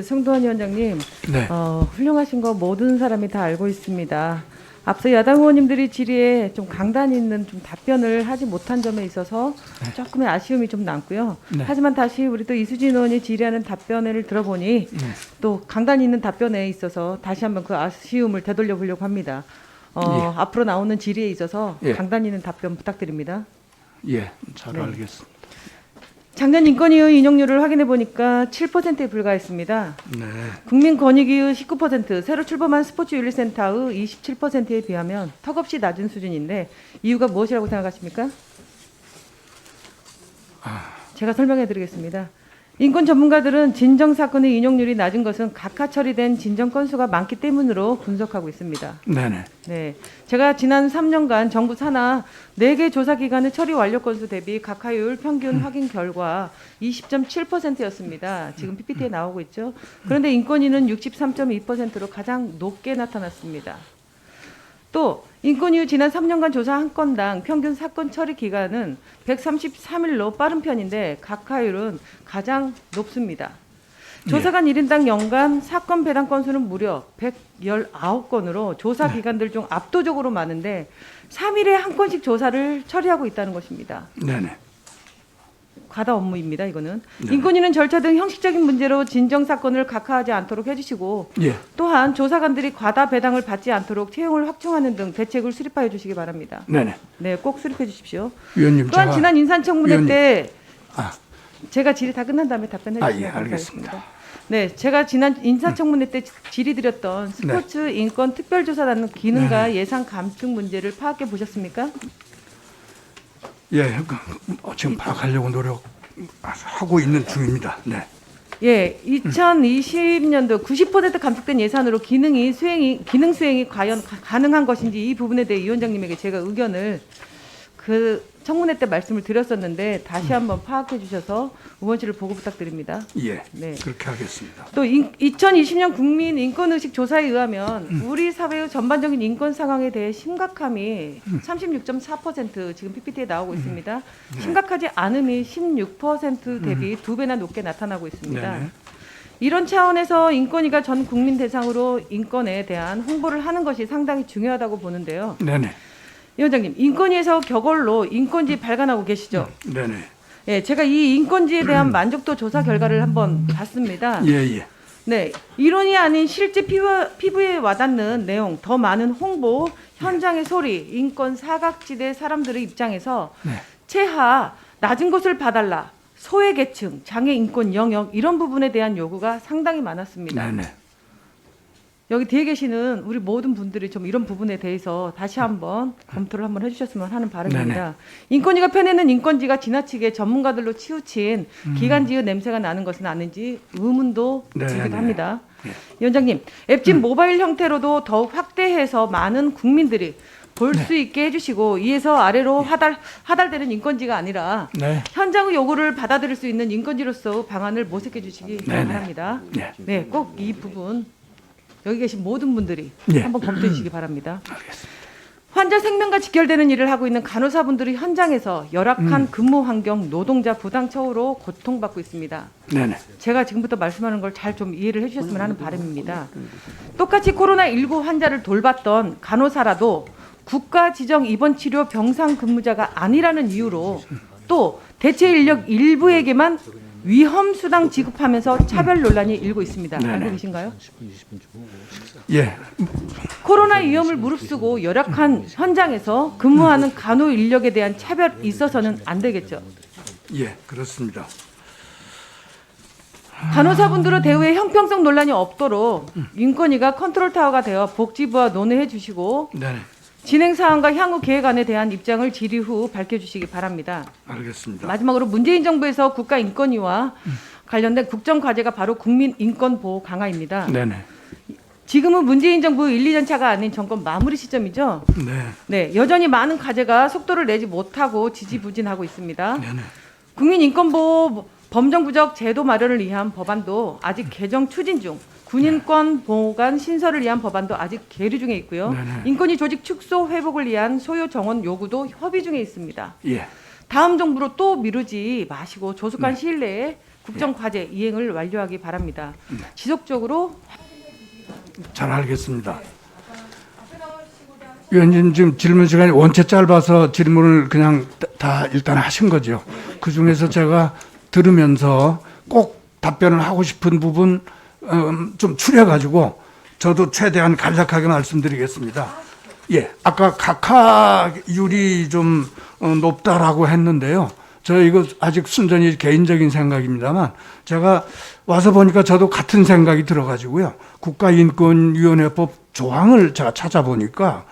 성도환 위원장님, 네. 훌륭하신 거 모든 사람이 다 알고 있습니다. 앞서 야당 의원님들이 질의에 좀 강단 있는 좀 답변을 하지 못한 점에 있어서 조금의 아쉬움이 좀 남고요. 네. 하지만 다시 우리 또 이수진 의원이 질의하는 답변을 들어보니 또 강단 있는 답변에 있어서 다시 한번 그 아쉬움을 되돌려 보려고 합니다. 앞으로 나오는 질의에 있어서 강단 있는 답변 부탁드립니다. 예, 잘 알겠습니다. 작년 인권위의 인용률을 확인해 보니까 7%에 불과했습니다. 네. 국민권익위의 19%, 새로 출범한 스포츠윤리센터의 27%에 비하면 턱없이 낮은 수준인데 이유가 무엇이라고 생각하십니까? 제가 설명해 드리겠습니다. 인권 전문가들은 진정 사건의 인용률이 낮은 것은 각하 처리된 진정 건수가 많기 때문으로 분석하고 있습니다. 네네. 네, 제가 지난 3년간 정부 산하 4개 조사 기관의 처리 완료 건수 대비 각하율 평균 확인 결과 20.7%였습니다. 지금 PPT에 나오고 있죠. 그런데 인권위는 63.2%로 가장 높게 나타났습니다. 또 인권위 지난 3년간 조사 한 건당 평균 사건 처리 기간은 133일로 빠른 편인데 각하율은 가장 높습니다. 조사관 1인당 연간 사건 배당 건수는 무려 119건으로 조사 기관들 중 압도적으로 많은데 3일에 한 건씩 조사를 처리하고 있다는 것입니다. 네네. 과다 업무입니다. 이거는. 네. 인권위는 절차 등 형식적인 문제로 진정 사건을 각하하지 않도록 해주시고 예. 또한 조사관들이 과다 배당을 받지 않도록 채용을 확충하는 등 대책을 수립하여 주시기 바랍니다. 네네. 네, 꼭 수립해 주십시오. 위원님, 또한 제가 지난 인사청문회 때 아, 제가 질의 다 끝난 다음에 답변해 주시면 예, 감사하겠습니다. 알겠습니다. 네, 제가 지난 인사청문회 때 질의 드렸던 스포츠 인권 특별조사단 기능과 예산 감축 문제를 파악해 보셨습니까? 예, 지금 파악하려고 노력하고 있는 중입니다. 네. 예, 2020년도 90% 감축된 예산으로 기능 수행이 과연 가능한 것인지 이 부분에 대해 위원장님에게 제가 의견을 그 청문회 때 말씀을 드렸었는데 다시 한번 파악해 주셔서 의원실을 보고 부탁드립니다. 예. 네. 그렇게 하겠습니다. 또 2020년 국민 인권의식 조사에 의하면 우리 사회의 전반적인 인권 상황에 대해 심각함이 36.4% 지금 PPT에 나오고 있습니다. 심각하지 않음이 16% 대비 2배나 높게 나타나고 있습니다. 네네. 이런 차원에서 인권위가 전 국민 대상으로 인권에 대한 홍보를 하는 것이 상당히 중요하다고 보는데요. 네네. 위원장님, 인권위에서 격언로 인권지 발간하고 계시죠? 네네. 예, 제가 이 인권지에 대한 만족도 조사 결과를 한번 봤습니다. 예, 예. 네, 이론이 아닌 실제 피부에 와닿는 내용, 더 많은 홍보, 현장의 소리, 인권 사각지대 사람들의 입장에서 최하, 낮은 곳을 봐달라, 소외계층, 장애 인권 영역 이런 부분에 대한 요구가 상당히 많았습니다. 네네. 여기 뒤에 계시는 우리 모든 분들이 좀 이런 부분에 대해서 다시 한번 검토를 한번 해주셨으면 하는 바람입니다. 인권위가 펴내는 인권지가 지나치게 전문가들로 치우친 기관지의 냄새가 나는 것은 아닌지 의문도 들기도 합니다. 위원장님, 앱진 모바일 형태로도 더욱 확대해서 많은 국민들이 볼 수 있게 해주시고 이에서 아래로 하달되는 인권지가 아니라 현장의 요구를 받아들일 수 있는 인권지로서 방안을 모색해 주시기 바랍니다. 네, 꼭 이 부분 여기 계신 모든 분들이 한번 검토해 주시기 바랍니다. 알겠습니다. 환자 생명과 직결되는 일을 하고 있는 간호사분들이 현장에서 열악한 근무 환경, 노동자 부당 처우로 고통받고 있습니다. 네네. 제가 지금부터 말씀하는 걸 잘 좀 이해를 해주셨으면 하는 바람입니다. 똑같이 코로나19 환자를 돌봤던 간호사라도 국가 지정 입원 치료 병상 근무자가 아니라는 이유로 또 대체 인력 일부에게만 위험 수당 지급하면서 차별 논란이 일고 있습니다. 알고 계신가요? 예. 코로나 위험을 무릅쓰고 열악한 현장에서 근무하는 간호 인력에 대한 차별이 있어서는 안 되겠죠. 예, 그렇습니다. 간호사분들의 대우에 형평성 논란이 없도록 인권위가 컨트롤 타워가 되어 복지부와 논의해 주시고 네네. 진행 사항과 향후 계획안에 대한 입장을 질의 후 밝혀주시기 바랍니다. 알겠습니다. 마지막으로 문재인 정부에서 국가인권위와 관련된 국정과제가 바로 국민인권보호 강화입니다. 네네. 지금은 문재인 정부 1, 2년 차가 아닌 정권 마무리 시점이죠. 네. 네, 여전히 많은 과제가 속도를 내지 못하고 지지부진하고 있습니다. 네네. 국민인권보호 범정부적 제도 마련을 위한 법안도 아직 개정 추진 중, 군인권 보호관 신설을 위한 법안도 아직 계류 중에 있고요. 인권위 조직 축소 회복을 위한 소요 정원 요구도 협의 중에 있습니다. 예. 다음 정부로 또 미루지 마시고 조속한 시일 내에 국정과제 이행을 완료하기 바랍니다. 지속적으로 잘 알겠습니다. 위원님 지금 질문 시간이 원체 짧아서 질문을 그냥 다 일단 하신 거죠. 그중에서 제가 들으면서 꼭 답변을 하고 싶은 부분 좀 추려가지고 저도 최대한 간략하게 말씀드리겠습니다. 예, 아까 각하율이 좀 높다라고 했는데요. 저 이거 아직 순전히 개인적인 생각입니다만 제가 와서 보니까 저도 같은 생각이 들어가지고요. 국가인권위원회법 조항을 제가 찾아보니까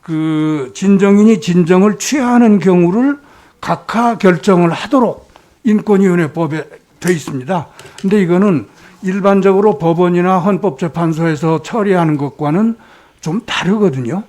그 진정인이 진정을 취하는 경우를 각하 결정을 하도록 인권위원회법에 돼 있습니다. 근데 이거는 일반적으로 법원이나 헌법재판소에서 처리하는 것과는 좀 다르거든요.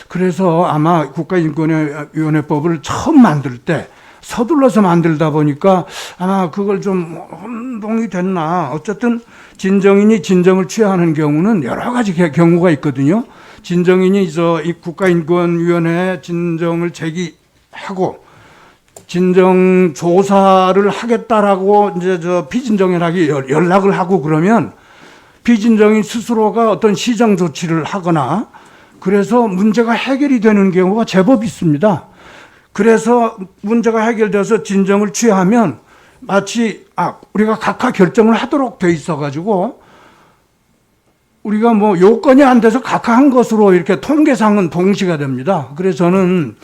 그래서 아마 국가인권위원회법을 처음 만들 때 서둘러서 만들다 보니까 아마 그걸 좀 혼동이 됐나. 어쨌든 진정인이 진정을 취하는 경우는 여러 가지 경우가 있거든요. 진정인이 이 국가인권위원회에 진정을 제기하고 진정 조사를 하겠다라고 이제 피진정인에게 연락을 하고 그러면 피진정인 스스로가 어떤 시정 조치를 하거나 그래서 문제가 해결이 되는 경우가 제법 있습니다. 그래서 문제가 해결돼서 진정을 취하면 마치 우리가 각하 결정을 하도록 돼 있어가지고 우리가 뭐 요건이 안 돼서 각하한 것으로 이렇게 통계상은 동시가 됩니다. 그래서 저는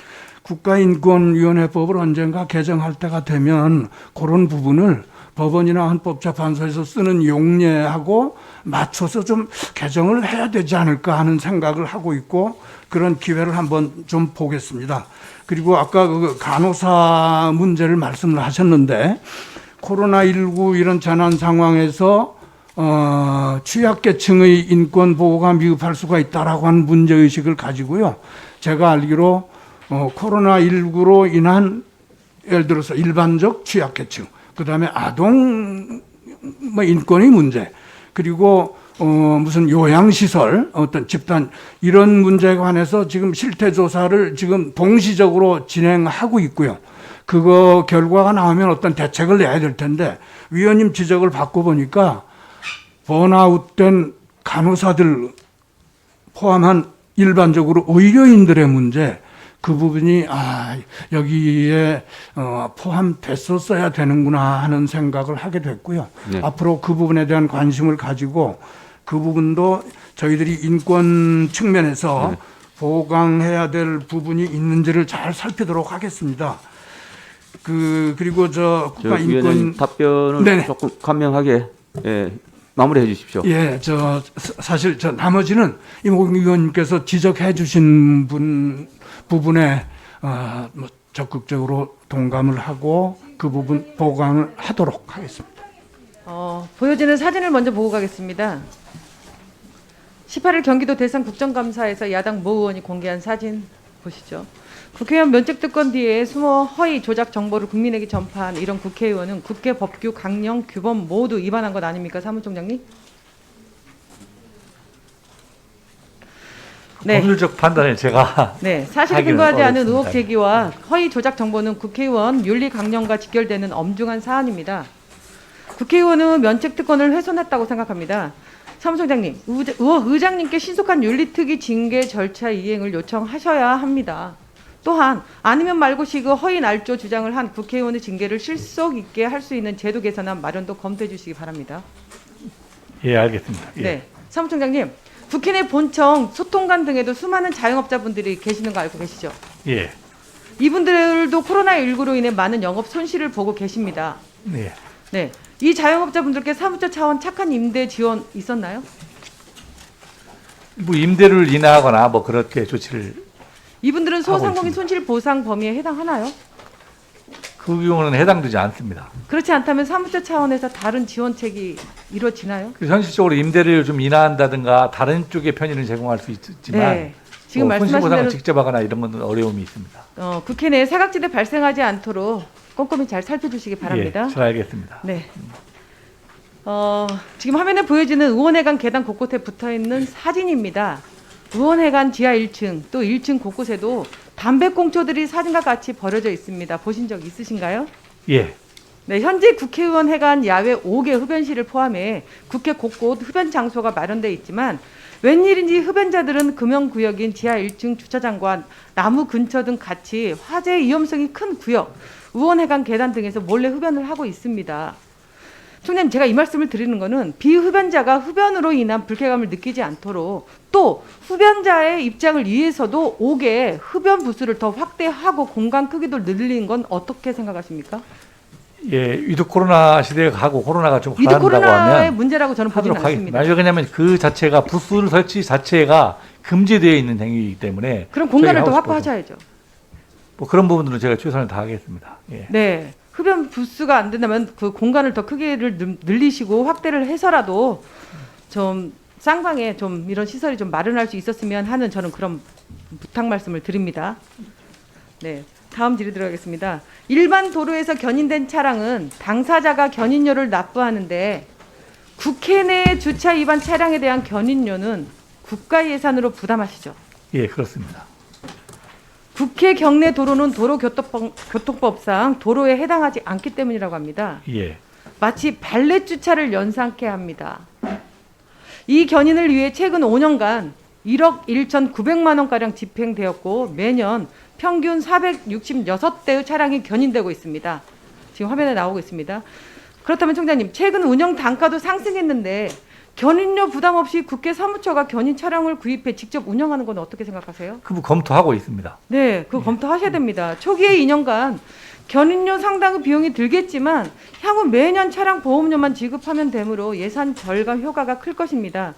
국가인권위원회법을 언젠가 개정할 때가 되면 그런 부분을 법원이나 헌법재판소에서 쓰는 용례하고 맞춰서 좀 개정을 해야 되지 않을까 하는 생각을 하고 있고 그런 기회를 한번 좀 보겠습니다. 그리고 아까 그 간호사 문제를 말씀을 하셨는데 코로나19 이런 재난 상황에서 취약계층의 인권 보호가 미흡할 수가 있다라고 하는 문제의식을 가지고요. 제가 알기로 코로나19로 인한 예를 들어서 일반적 취약계층, 그 다음에 아동 인권의 문제, 그리고 무슨 요양시설, 어떤 집단 이런 문제에 관해서 지금 실태조사를 지금 동시적으로 진행하고 있고요. 그거 결과가 나오면 어떤 대책을 내야 될 텐데 위원님 지적을 받고 보니까 번아웃된 간호사들 포함한 일반적으로 의료인들의 문제 그 부분이 여기에 포함됐었어야 되는구나 하는 생각을 하게 됐고요. 네. 앞으로 그 부분에 대한 관심을 가지고 그 부분도 저희들이 인권 측면에서 네. 보강해야 될 부분이 있는지를 잘 살피도록 하겠습니다. 그리고 위원님 답변을 네네. 조금 간명하게 마무리해 주십시오. 예, 사실 나머지는 이모경 의원님께서 지적해 주신 부분에 뭐 적극적으로 동감을 하고 그 부분 보강을 하도록 하겠습니다. 보여지는 사진을 먼저 보고 가겠습니다. 18일 경기도 대상 국정감사에서 야당 모 의원이 공개한 사진 보시죠. 국회의원 면책특권 뒤에 숨어 허위 조작 정보를 국민에게 전파한 이런 국회의원은 국회 법규 강령 규범 모두 위반한 것 아닙니까, 사무총장님? 네. 법률적 판단을 제가 네, 사실에 하기는 근거하지 않은 어렵습니다. 의혹 제기와 허위 조작 정보는 국회의원 윤리 강령과 직결되는 엄중한 사안입니다. 국회의원은 면책특권을 훼손했다고 생각합니다. 사무총장님, 의장님께 신속한 윤리특위 징계 절차 이행을 요청하셔야 합니다. 또한 아니면 말고시 그 허위 날조 주장을 한 국회의원의 징계를 실속 있게 할 수 있는 제도 개선안 마련도 검토해 주시기 바랍니다. 예, 알겠습니다. 예. 네, 사무총장님, 국회 내 본청, 소통관 등에도 수많은 자영업자분들이 계시는 거 알고 계시죠? 예. 이분들도 코로나19로 인해 많은 영업 손실을 보고 계십니다. 네. 네, 이 자영업자분들께 사무처 차원 착한 임대 지원 있었나요? 뭐 임대료를 인하하거나 뭐 그렇게 조치를 이분들은 소상공인 있습니다. 손실 보상 범위에 해당하나요? 그 경우는 해당되지 않습니다. 그렇지 않다면 사무처 차원에서 다른 지원책이 이루어지나요? 그래서 현실적으로 임대료를 좀 인하한다든가 다른 쪽에 편의를 제공할 수 있지만 네, 지금 손실 말씀하신 보상을 대로 직접 하거나 이런 건 어려움이 있습니다. 국회 내에 사각지대 발생하지 않도록 꼼꼼히 잘 살펴주시기 바랍니다. 예, 잘 알겠습니다. 네. 지금 화면에 보여지는 의원회관 계단 곳곳에 붙어있는 사진입니다. 의원회관 지하 1층 또 1층 곳곳에도 담배꽁초들이 사진과 같이 버려져 있습니다. 보신 적 있으신가요? 예. 네, 현재 국회의원 회관 야외 5개 흡연실을 포함해 국회 곳곳 흡연 장소가 마련돼 있지만 웬일인지 흡연자들은 금연구역인 지하 1층 주차장과 나무 근처 등 같이 화재 위험성이 큰 구역, 의원회관 계단 등에서 몰래 흡연을 하고 있습니다. 총장님, 제가 이 말씀을 드리는 것은 비흡연자가 흡연으로 인한 불쾌감을 느끼지 않도록 또 흡연자의 입장을 위해서도 5개 흡연 부스를 더 확대하고 공간 크기도 늘리는 건 어떻게 생각하십니까? 예, 위드 코로나 시대가 가고 코로나가 좀 위드 가라앉는다고 코로나의 하면 문제라고 저는 보지는 하도록 않습니다. 하겠습니다. 왜냐하면 그 자체가 부스 설치 자체가 금지되어 있는 행위이기 때문에 그럼 공간을 저희가 더 하고 싶어서 확보하셔야죠. 뭐 그런 부분들은 제가 최선을 다하겠습니다. 예. 네. 흡연 부스가 안 된다면 그 공간을 더 크기를 늘리시고 확대를 해서라도 좀 쌍방에 좀 이런 시설이 좀 마련할 수 있었으면 하는 저는 그런 부탁 말씀을 드립니다. 네. 다음 질의 들어가겠습니다. 일반 도로에서 견인된 차량은 당사자가 견인료를 납부하는데 국회 내 주차 위반 차량에 대한 견인료는 국가 예산으로 부담하시죠. 예, 그렇습니다. 국회 경내 도로는 도로교통법상 도로에 해당하지 않기 때문이라고 합니다. 예. 마치 발렛 주차를 연상케 합니다. 이 견인을 위해 최근 5년간 1억 1,900만 원가량 집행되었고 매년 평균 466대의 차량이 견인되고 있습니다. 지금 화면에 나오고 있습니다. 그렇다면 총장님, 최근 운영 단가도 상승했는데 견인료 부담 없이 국회 사무처가 견인 차량을 구입해 직접 운영하는 건 어떻게 생각하세요? 그 부분 검토하고 있습니다. 네, 그거 검토하셔야 됩니다. 초기에 2년간 견인료 상당의 비용이 들겠지만 향후 매년 차량 보험료만 지급하면 되므로 예산 절감 효과가 클 것입니다.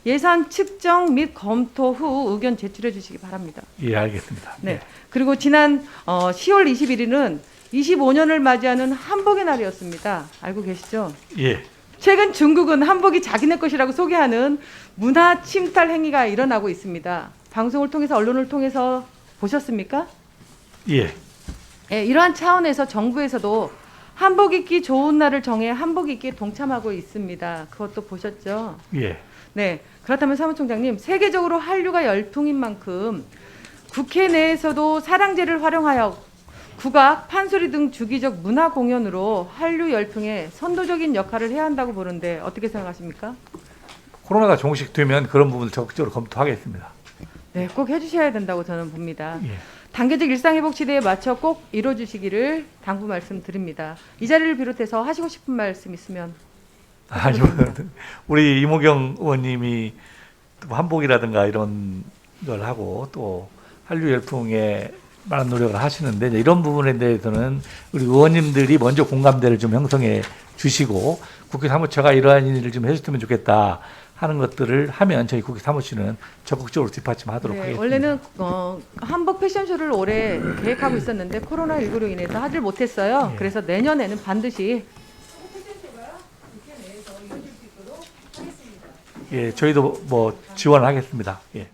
예산 측정 및 검토 후 의견 제출해 주시기 바랍니다. 예, 알겠습니다. 네. 그리고 지난 10월 21일은 25년을 맞이하는 한복의 날이었습니다. 알고 계시죠? 예. 최근 중국은 한복이 자기네 것이라고 소개하는 문화 침탈 행위가 일어나고 있습니다. 방송을 통해서 언론을 통해서 보셨습니까? 예. 예, 이러한 차원에서 정부에서도 한복 입기 좋은 날을 정해 한복 입기에 동참하고 있습니다. 그것도 보셨죠? 예. 네. 그렇다면 사무총장님, 세계적으로 한류가 열풍인 만큼 국회 내에서도 사랑제를 활용하여 국악, 판소리 등 주기적 문화 공연으로 한류 열풍에 선도적인 역할을 해야 한다고 보는데 어떻게 생각하십니까? 코로나가 종식되면 그런 부분을 적극적으로 검토하겠습니다. 네, 꼭 해주셔야 된다고 저는 봅니다. 예. 단계적 일상회복 시대에 맞춰 꼭 이뤄주시기를 당부 말씀드립니다. 이 자리를 비롯해서 하시고 싶은 말씀 있으면. 아니요, 우리 이모경 의원님이 또 한복이라든가 이런 걸 하고 또 한류 열풍에 많은 노력을 하시는데 이런 부분에 대해서는 우리 의원님들이 먼저 공감대를 좀 형성해 주시고 국회 사무처가 이러한 일을 좀 해줬으면 좋겠다 하는 것들을 하면 저희 국회 사무처는 적극적으로 뒷받침하도록 하겠습니다. 원래는 한복 패션쇼를 올해 계획하고 있었는데 코로나19로 인해서 하질 못했어요. 예. 그래서 내년에는 반드시 예, 저희도 뭐 지원하겠습니다. 예.